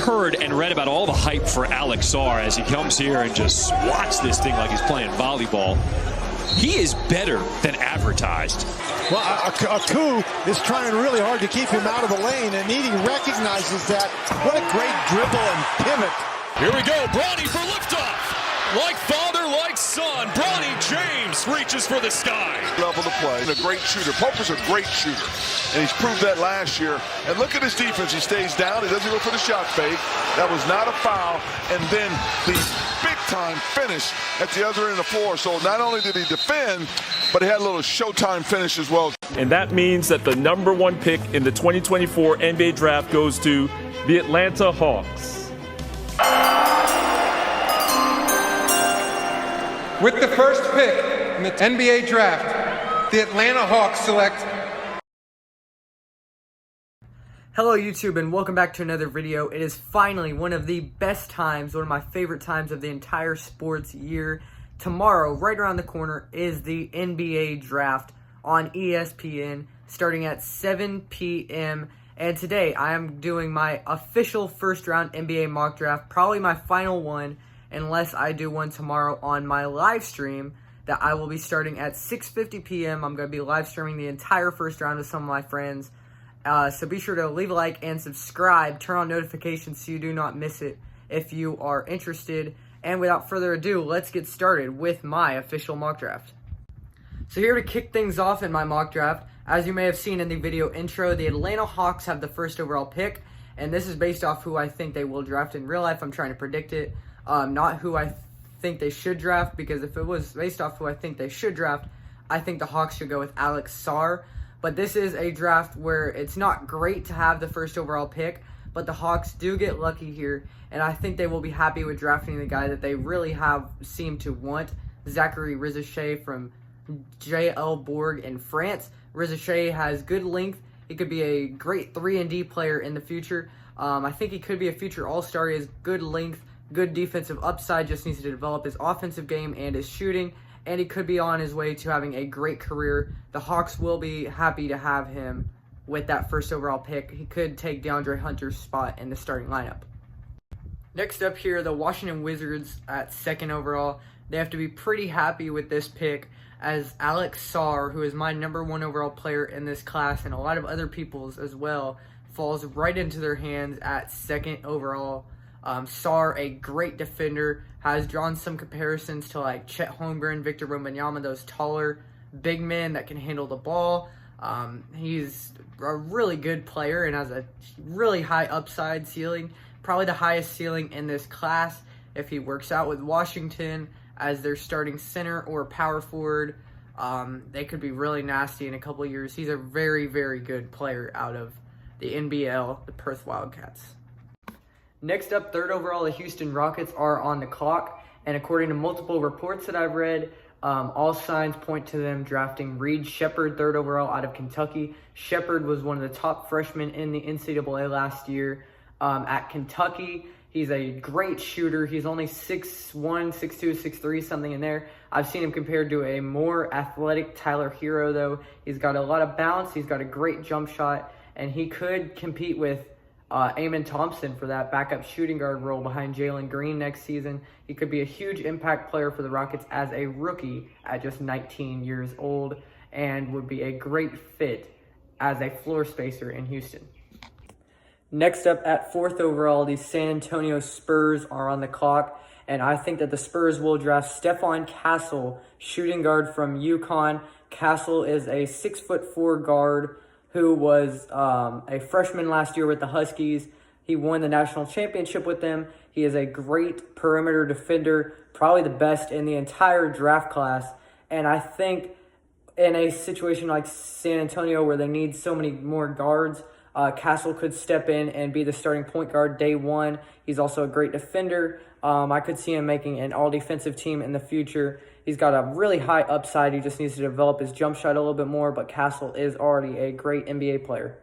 heard and read about all the hype for Alex Sarr as he comes here and just swats this thing like he's playing volleyball. He is better than advertised. Well, Aku is trying really hard to keep him out of the lane, and Edie recognizes that. What a great dribble and pivot. Here we go, Bronny for liftoff. Like father, like son, Bronny James reaches for the sky. Level to play. A great shooter. Poper's a great shooter, and he's proved that last year. And look at his defense. He stays down. He doesn't go for the shot fake. That was not a foul. And then the big-time finish at the other end of the floor. So not only did he defend, but he had a little showtime finish as well. And that means that the number 1 pick in the 2024 NBA draft goes to the Atlanta Hawks. With the first pick in the NBA draft, the Atlanta Hawks select. Hello YouTube and welcome back to another video. It is finally one of the best times, one of my favorite times of the entire sports year. Tomorrow, right around the corner, is the NBA draft on ESPN starting at 7 p.m. And today I am doing my official first round NBA mock draft, probably my final one, unless I do one tomorrow on my live stream that I will be starting at 6:50 p.m. I'm going to be live streaming the entire first round with some of my friends. So be sure to leave a like and subscribe. Turn on notifications so you do not miss it if you are interested. And without further ado, let's get started with my official mock draft. So here to kick things off in my mock draft, as you may have seen in the video intro, the Atlanta Hawks have the first overall pick. And this is based off who I think they will draft in real life. I'm trying to predict it. Not who I think they should draft, because if it was based off who I think they should draft, I think the Hawks should go with Alex Sarr. But this is a draft where it's not great to have the first overall pick, but the Hawks do get lucky here, and I think they will be happy with drafting the guy that they really have seemed to want, Zachary Rizichet from JL Bourg in France. Rizichet has good length. He could be a great 3-and-D player in the future. I think he could be a future all-star. He has good length, good defensive upside, just needs to develop his offensive game and his shooting, and he could be on his way to having a great career. The Hawks will be happy to have him with that first overall pick. He could take DeAndre Hunter's spot in the starting lineup. Next up here, the Washington Wizards at 2nd overall. They have to be pretty happy with this pick, as Alex Sarr, who is my number 1 overall player in this class and a lot of other people's as well, falls right into their hands at 2nd overall. Sarr, a great defender, has drawn some comparisons to like Chet Holmgren, Victor Wembanyama, those taller big men that can handle the ball. He's a really good player and has a really high upside ceiling, probably the highest ceiling in this class if he works out with Washington as their starting center or power forward. They could be really nasty in a couple of years. He's a very, very good player out of the NBL, the Perth Wildcats. Next up, 3rd overall, the Houston Rockets are on the clock, and according to multiple reports that I've read, all signs point to them drafting Reed Sheppard, 3rd overall, out of Kentucky. Sheppard was one of the top freshmen in the NCAA last year at Kentucky. He's a great shooter. He's only 6'1", 6'2", 6'3", something in there. I've seen him compared to a more athletic Tyler Hero, though. He's got a lot of bounce. He's got a great jump shot, and he could compete with Amen Thompson for that backup shooting guard role behind Jalen Green next season. He could be a huge impact player for the Rockets as a rookie at just 19 years old, and would be a great fit as a floor spacer in Houston. Next up at 4th overall, the San Antonio Spurs are on the clock, and I think that the Spurs will draft Stephon Castle, shooting guard from UConn. Castle is a 6'4" guard who was a freshman last year with the Huskies. He won the national championship with them. He is a great perimeter defender, probably the best in the entire draft class. And I think in a situation like San Antonio where they need so many more guards, Castle could step in and be the starting point guard day one. He's also a great defender. I could see him making an all-defensive team in the future. He's got a really high upside. He just needs to develop his jump shot a little bit more, but Castle is already a great NBA player.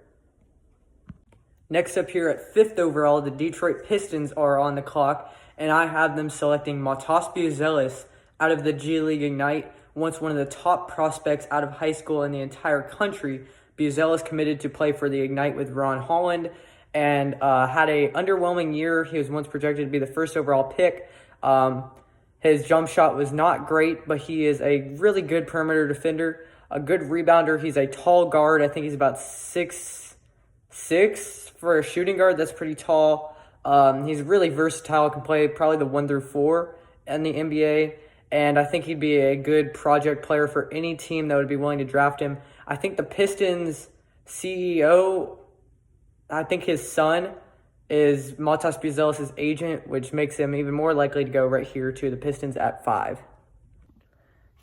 Next up here at 5th overall, the Detroit Pistons are on the clock, and I have them selecting Matas Buzelis out of the G League Ignite, once one of the top prospects out of high school in the entire country. Buzelis committed to play for the Ignite with Ron Holland, and had a underwhelming year. He was once projected to be the first overall pick. His jump shot was not great, but he is a really good perimeter defender, a good rebounder. He's a tall guard. I think he's about 6'6" for a shooting guard. That's pretty tall. He's really versatile, can play probably the 1 through 4 in the NBA, and I think he'd be a good project player for any team that would be willing to draft him. I think the Pistons CEO, I think his son is Matas Buzelis' agent, which makes him even more likely to go right here to the Pistons at 5.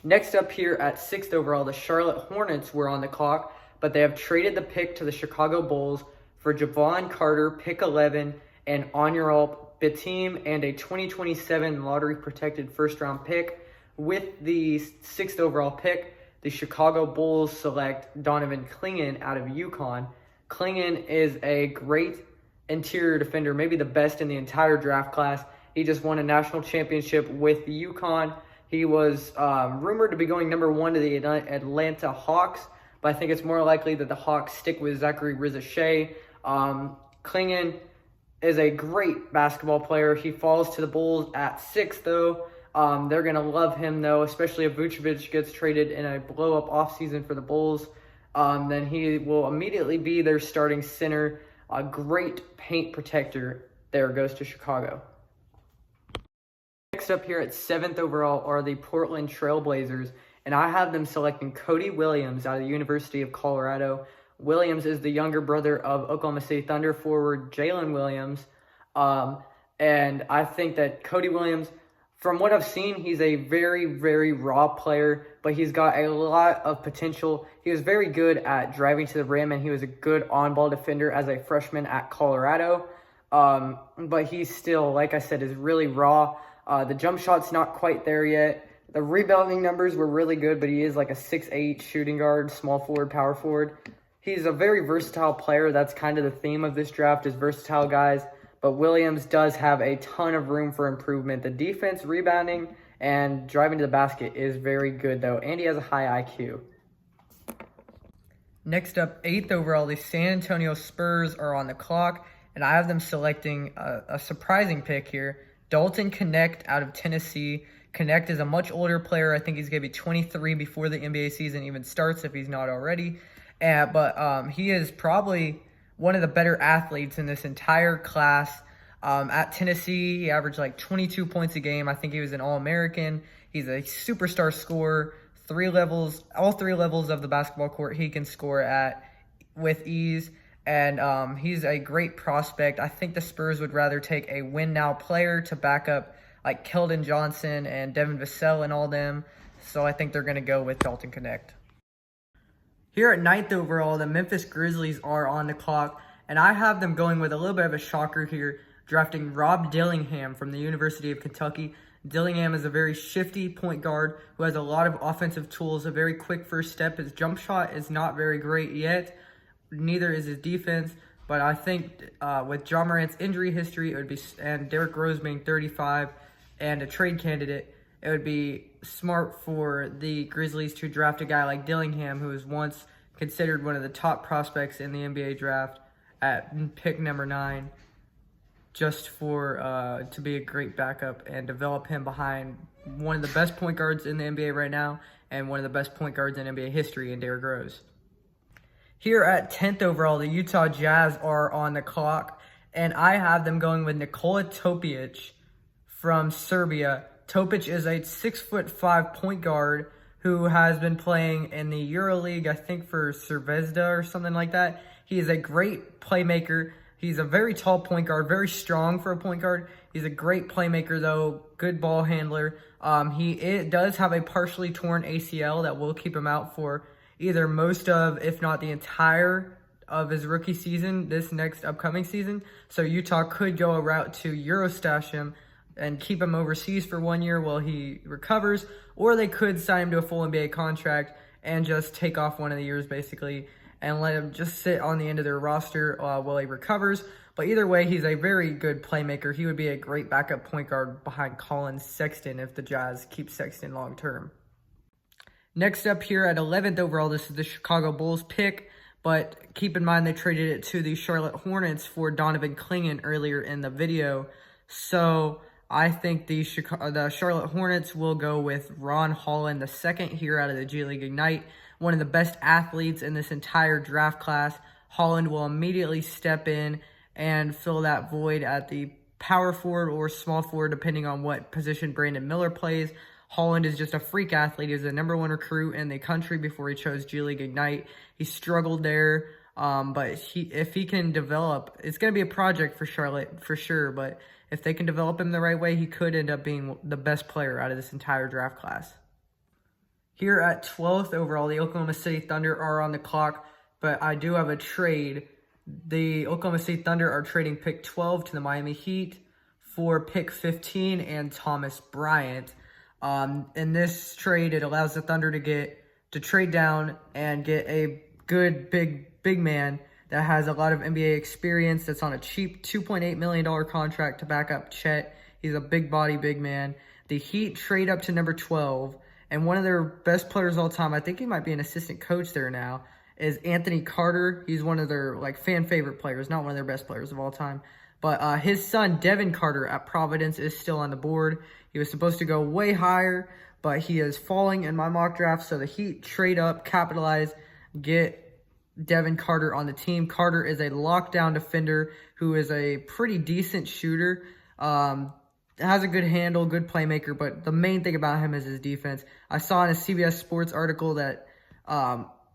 Next up here at 6th overall, the Charlotte Hornets were on the clock, but they have traded the pick to the Chicago Bulls for Javon Carter, pick 11, and Onuralp Bitim, and a 2027 lottery-protected first-round pick. With the 6th overall pick, the Chicago Bulls select Donovan Clingan out of UConn. Clingan is a great interior defender, maybe the best in the entire draft class. He just won a national championship with UConn. He was rumored to be going number 1 to the Atlanta Hawks, but I think it's more likely that the Hawks stick with Zachary Rizashea. Clingan is a great basketball player. He falls to the Bulls at 6, though. They're going to love him, though, especially if Vucevic gets traded in a blow-up offseason for the Bulls. Then he will immediately be their starting center. A great paint protector. There goes to Chicago. Next up here at 7th overall are the Portland Trail Blazers, and I have them selecting Cody Williams out of the University of Colorado. Williams is the younger brother of Oklahoma City Thunder forward Jalen Williams, and I think that Cody Williams, from what I've seen, he's a very, very raw player, but he's got a lot of potential. He was very good at driving to the rim, and he was a good on-ball defender as a freshman at Colorado. But he's still, like I said, is really raw. The jump shot's not quite there yet. The rebounding numbers were really good, but he is like a 6'8" shooting guard, small forward, power forward. He's a very versatile player. That's kind of the theme of this draft, is versatile guys. But Williams does have a ton of room for improvement. The defense, rebounding, and driving to the basket is very good, though, and he has a high IQ. Next up, 8th overall, the San Antonio Spurs are on the clock, and I have them selecting a surprising pick here, Dalton Knecht out of Tennessee. Knecht is a much older player. I think he's going to be 23 before the NBA season even starts, if he's not already. But he is probably one of the better athletes in this entire class. At Tennessee, he averaged like 22 points a game. I think he was an All-American. He's a superstar scorer. All three levels of the basketball court he can score at with ease. And he's a great prospect. I think the Spurs would rather take a win-now player to back up like Keldon Johnson and Devin Vassell and all them. So I think they're going to go with Dalton Knecht. Here at 9th overall, the Memphis Grizzlies are on the clock, and I have them going with a little bit of a shocker here, drafting Rob Dillingham from the University of Kentucky. Dillingham is a very shifty point guard who has a lot of offensive tools, a very quick first step. His jump shot is not very great yet. Neither is his defense, but I think with Ja Morant's injury history, it would be, and Derrick Rose being 35 and a trade candidate, it would be smart for the Grizzlies to draft a guy like Dillingham, who was once considered one of the top prospects in the NBA draft at pick number 9, just for to be a great backup and develop him behind one of the best point guards in the NBA right now and one of the best point guards in NBA history in Derrick Rose. Here at 10th overall, the Utah Jazz are on the clock, and I have them going with Nikola Topic from Serbia. Topic is a 6'5" point guard who has been playing in the EuroLeague, I think for Zvezda or something like that. He is a great playmaker. He's a very tall point guard, very strong for a point guard. He's a great playmaker, though, good ball handler. He does have a partially torn ACL that will keep him out for either most of, if not the entire of his rookie season, this next upcoming season. So Utah could go a route to Eurostash him and keep him overseas for 1 year while he recovers, or they could sign him to a full NBA contract and just take off one of the years basically and let him just sit on the end of their roster while he recovers. But either way, he's a very good playmaker. He would be a great backup point guard behind Colin Sexton if the Jazz keep Sexton long term. Next up here at 11th overall, this is the Chicago Bulls pick, But keep in mind they traded it to the Charlotte Hornets for Donovan Clingan earlier in the video. So I think the Charlotte Hornets will go with Ron Holland II here out of the G League Ignite. One of the best athletes in this entire draft class. Holland will immediately step in and fill that void at the power forward or small forward, depending on what position Brandon Miller plays. Holland is just a freak athlete. He was the #1 recruit in the country before he chose G League Ignite. He struggled there, but if he can develop, it's going to be a project for Charlotte for sure, but if they can develop him the right way, he could end up being the best player out of this entire draft class. Here at 12th overall, the Oklahoma City Thunder are on the clock, but I do have a trade. The Oklahoma City Thunder are trading pick 12 to the Miami Heat for pick 15 and Thomas Bryant. In this trade, it allows the Thunder to trade down and get a good big man that has a lot of NBA experience, that's on a cheap $2.8 million contract to back up Chet. He's a big body, big man. The Heat trade up to number 12, and one of their best players of all time, I think he might be an assistant coach there now, is Anthony Carter. He's one of their fan favorite players, not one of their best players of all time. But his son, Devin Carter, at Providence is still on the board. He was supposed to go way higher, but he is falling in my mock draft. So the Heat trade up, capitalize, get Devin Carter on the team. Carter is a lockdown defender who is a pretty decent shooter. Has a good handle, good playmaker, but the main thing about him is his defense. I saw in a CBS Sports article that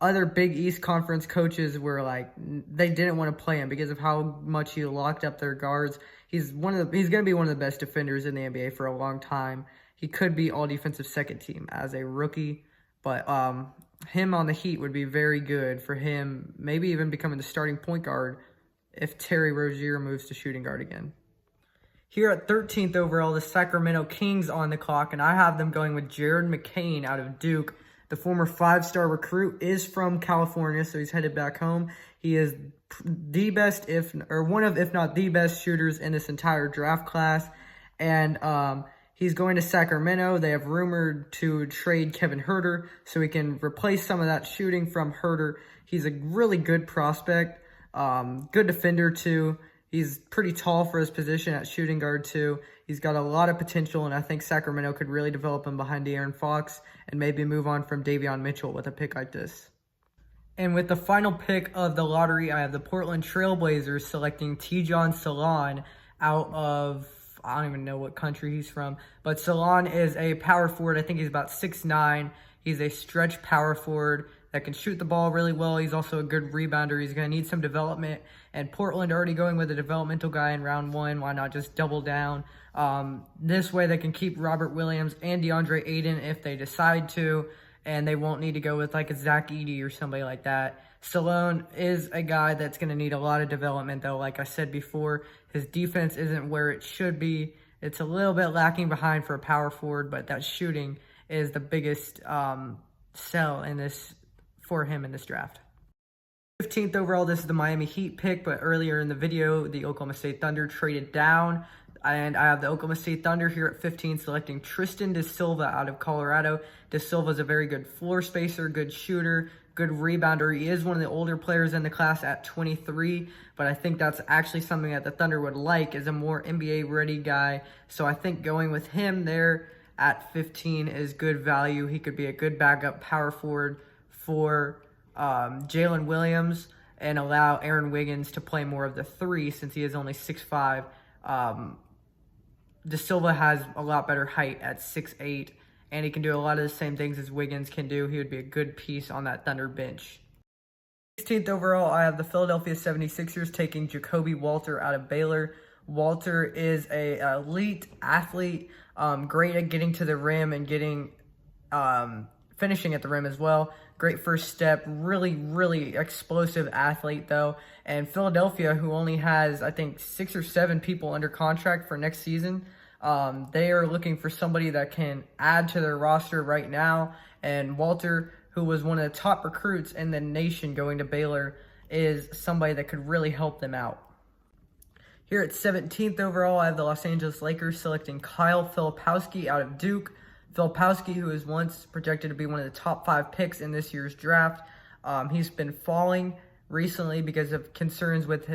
other Big East Conference coaches were like, they didn't want to play him because of how much he locked up their guards. He's going to be one of the best defenders in the NBA for a long time. He could be all defensive second team as a rookie, but him on the Heat would be very good for him, maybe even becoming the starting point guard if Terry Rozier moves to shooting guard again. Here at 13th overall, the Sacramento Kings on the clock, and I have them going with Jared McCain out of Duke. The former 5-star recruit is from California, so he's headed back home. He is the best, one of, if not the best shooters in this entire draft class. And he's going to Sacramento. They have rumored to trade Kevin Huerter so he can replace some of that shooting from Huerter. He's a really good prospect, good defender too. He's pretty tall for his position at shooting guard too. He's got a lot of potential, and I think Sacramento could really develop him behind De'Aaron Fox and maybe move on from Davion Mitchell with a pick like this. And with the final pick of the lottery, I have the Portland Trailblazers selecting Tijon Salon out of, I don't even know what country he's from, but Salon is a power forward. I think he's about 6'9". He's a stretch power forward that can shoot the ball really well. He's also a good rebounder. He's going to need some development. And Portland already going with a developmental guy in round 1. Why not just double down? This way they can keep Robert Williams and DeAndre Ayton if they decide to. And they won't need to go with like a Zach Edey or somebody like that. Salone is a guy that's going to need a lot of development, though. Like I said before, his defense isn't where it should be. It's a little bit lacking behind for a power forward, but that shooting is the biggest sell in this for him in this draft. 15th overall, this is the Miami Heat pick, but earlier in the video, the Oklahoma State Thunder traded down, and I have the Oklahoma State Thunder here at 15, selecting Tristan Da Silva out of Colorado. Da Silva is a very good floor spacer, good shooter, good rebounder. He is one of the older players in the class at 23, but I think that's actually something that the Thunder would like, is a more NBA-ready guy. So I think going with him there at 15 is good value. He could be a good backup power forward for Jalen Williams and allow Aaron Wiggins to play more of the 3 since he is only 6'5". Da Silva has a lot better height at 6'8", and he can do a lot of the same things as Wiggins can do. He would be a good piece on that Thunder bench. 16th overall, I have the Philadelphia 76ers taking Jacoby Walter out of Baylor. Walter is an elite athlete, great at getting to the rim and finishing at the rim as well. Great first step, really explosive athlete though. And Philadelphia, who only has, I think, 6 or 7 people under contract for next season, they are looking for somebody that can add to their roster right now. And Walter, who was one of the top recruits in the nation going to Baylor, is somebody that could really help them out. Here at 17th overall, I have the Los Angeles Lakers selecting Kyle Filipowski out of Duke. Filipowski, who is once projected to be one of the top 5 picks in this year's draft. He's been falling recently because of concerns with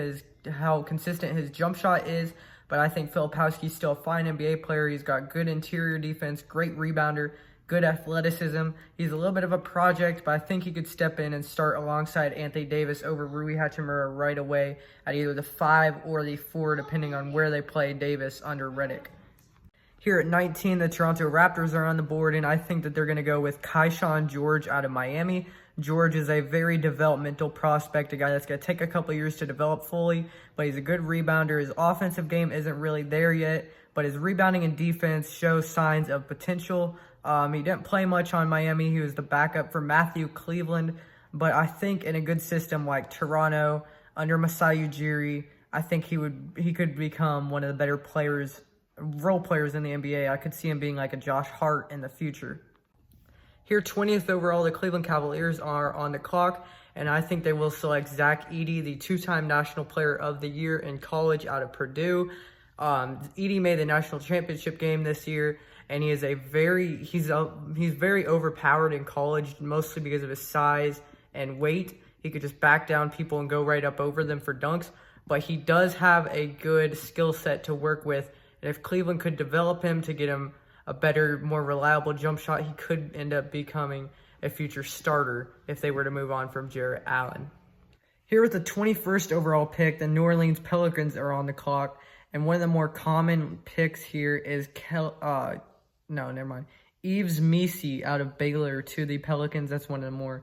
how consistent his jump shot is. But I think Filipowski's still a fine NBA player. He's got good interior defense, great rebounder, good athleticism. He's a little bit of a project, but I think he could step in and start alongside Anthony Davis over Rui Hachimura right away at either the 5 or the 4, depending on where they play Davis under Redick. Here at 19, the Toronto Raptors are on the board, and I think that they're going to go with Keyshawn George out of Miami. George is a very developmental prospect, a guy that's going to take a couple years to develop fully, but he's a good rebounder. His offensive game isn't really there yet, but his rebounding and defense shows signs of potential. He didn't play much on Miami. He was the backup for Matthew Cleveland, but I think in a good system like Toronto, under Masai Ujiri, I think he could become one of the better players, role players in the NBA. I could see him being like a Josh Hart in the future. Here, 20th overall, the Cleveland Cavaliers are on the clock, and I think they will select Zach Edey, the 2-time National Player of the Year in college out of Purdue. Edey made the national championship game this year, and he's very overpowered in college, mostly because of his size and weight. He could just back down people and go right up over them for dunks, but he does have a good skill set to work with, and if Cleveland could develop him to get him a better, more reliable jump shot, he could end up becoming a future starter if they were to move on from Jarrett Allen. Here with the 21st overall pick, the New Orleans Pelicans are on the clock, and one of the more common picks here is Yves Missi out of Baylor to the Pelicans. That's one of the more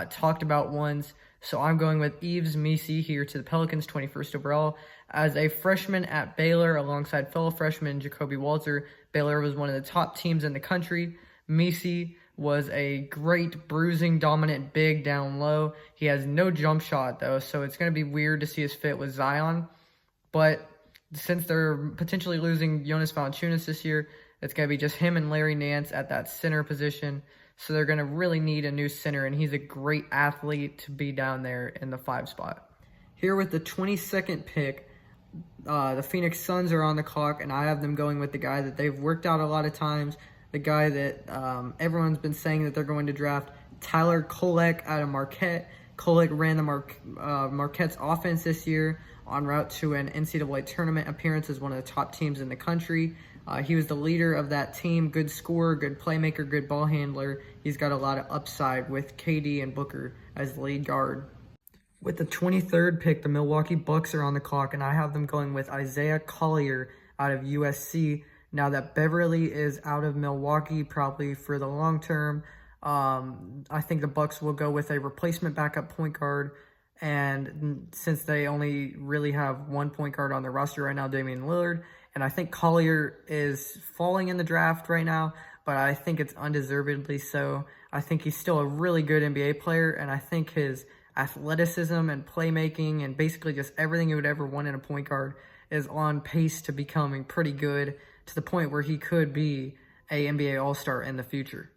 talked about ones. So I'm going with Yves Missi here to the Pelicans, 21st overall. As a freshman at Baylor alongside fellow freshman Jacoby Walter, Baylor was one of the top teams in the country. Missi was a great bruising dominant big down low. He has no jump shot though, so it's going to be weird to see his fit with Zion. But since they're potentially losing Jonas Valanciunas this year, it's going to be just him and Larry Nance at that center position. So they're going to really need a new center, and he's a great athlete to be down there in the 5 spot. Here with the 22nd pick, the Phoenix Suns are on the clock, and I have them going with the guy that they've worked out a lot of times, the guy that everyone's been saying that they're going to draft, Tyler Kolek out of Marquette. Kolek ran the Marquette's offense this year en route to an NCAA tournament appearance as one of the top teams in the country. He was the leader of that team, good scorer, good playmaker, good ball handler. He's got a lot of upside with KD and Booker as the lead guard. With the 23rd pick, the Milwaukee Bucks are on the clock, and I have them going with Isaiah Collier out of USC. Now that Beverly is out of Milwaukee, probably for the long term, I think the Bucks will go with a replacement backup point guard. And since they only really have one point guard on their roster right now, Damian Lillard, and I think Collier is falling in the draft right now, but I think it's undeservedly so. I think he's still a really good NBA player, and I think his athleticism and playmaking and basically just everything you would ever want in a point guard is on pace to becoming pretty good, to the point where he could be a NBA All-Star in the future.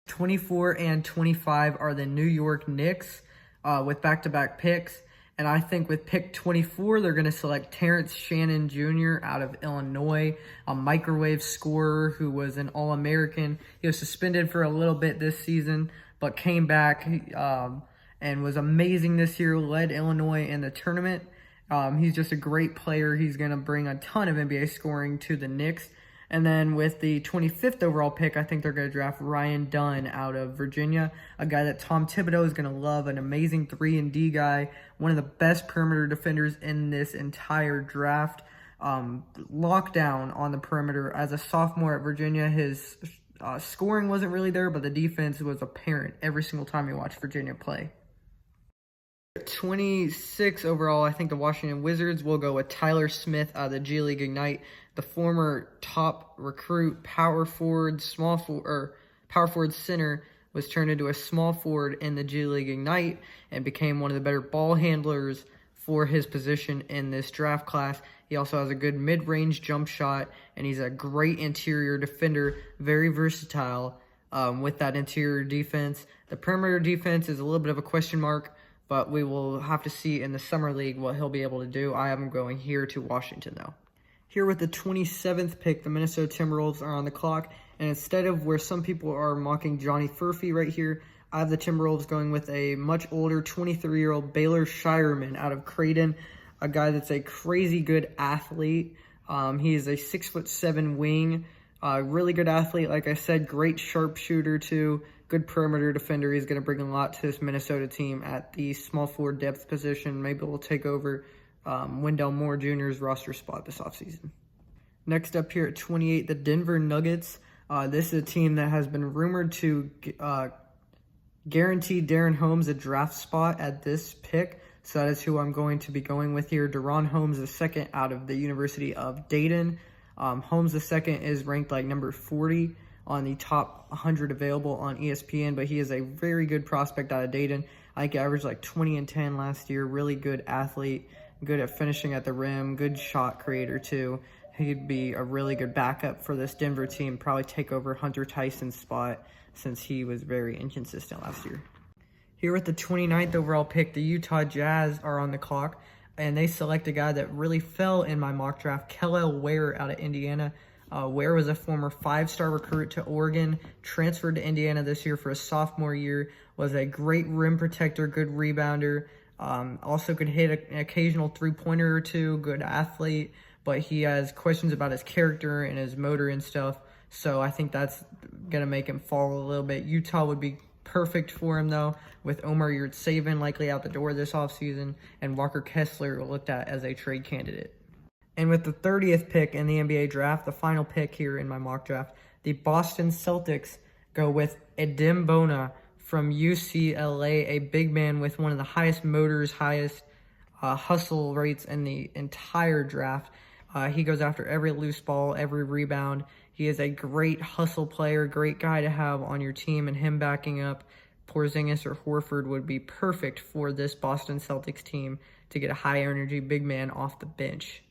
24 and 25 are the New York Knicks with back-to-back picks. And I think with pick 24, they're going to select Terrence Shannon Jr. out of Illinois, a microwave scorer who was an All-American. He was suspended for a little bit this season, but came back and was amazing this year, led Illinois in the tournament. He's just a great player. He's going to bring a ton of NBA scoring to the Knicks. And then with the 25th overall pick, I think they're going to draft Ryan Dunn out of Virginia, a guy that Tom Thibodeau is going to love, an amazing 3-and-D guy, one of the best perimeter defenders in this entire draft. Lockdown on the perimeter. As a sophomore at Virginia, his scoring wasn't really there, but the defense was apparent every single time you watched Virginia play. 26 overall, I think the Washington Wizards will go with Tyler Smith out of the G League Ignite, the former top recruit, power forward center, was turned into a small forward in the G League Ignite and became one of the better ball handlers for his position in this draft class. He also has a good mid-range jump shot, and he's a great interior defender, very versatile with that interior defense. The perimeter defense is a little bit of a question mark, but we will have to see in the Summer League what he'll be able to do. I am going here to Washington, though. Here with the 27th pick, the Minnesota Timberwolves are on the clock. And instead of where some people are mocking Johnny Furphy right here, I have the Timberwolves going with a much older 23-year-old Baylor Shireman out of Creighton, a guy that's a crazy good athlete. He is a 6'7" wing, really good athlete. Like I said, great sharpshooter too, good perimeter defender. He's going to bring a lot to this Minnesota team at the small forward depth position. Maybe we'll take over Wendell Moore Jr.'s roster spot this offseason. Next up here at 28, the Denver Nuggets. This is a team that has been rumored to guarantee Darren Holmes a draft spot at this pick. So that is who I'm going to be going with here. Deron Holmes II out of the University of Dayton. Holmes II is ranked like number 40 on the top 100 available on ESPN, but he is a very good prospect out of Dayton. I think he averaged like 20 and 10 last year. Really good athlete, good at finishing at the rim, good shot creator too. He'd be a really good backup for this Denver team, probably take over Hunter Tyson's spot since he was very inconsistent last year. Here at the 29th overall pick, the Utah Jazz are on the clock, and they select a guy that really fell in my mock draft, Kel'el Ware out of Indiana. Ware was a former 5-star recruit to Oregon, transferred to Indiana this year for his sophomore year, was a great rim protector, good rebounder, also could hit an occasional three-pointer or two, good athlete, but he has questions about his character and his motor and stuff, so I think that's going to make him fall a little bit. Utah would be perfect for him, though, with Omer Yurtseven likely out the door this offseason, and Walker Kessler looked at as a trade candidate. And with the 30th pick in the NBA draft, the final pick here in my mock draft, the Boston Celtics go with Adem Bona from UCLA, a big man with one of the highest motors, highest hustle rates in the entire draft. He goes after every loose ball, every rebound. He is a great hustle player, great guy to have on your team, and him backing up Porzingis or Horford would be perfect for this Boston Celtics team to get a high-energy big man off the bench.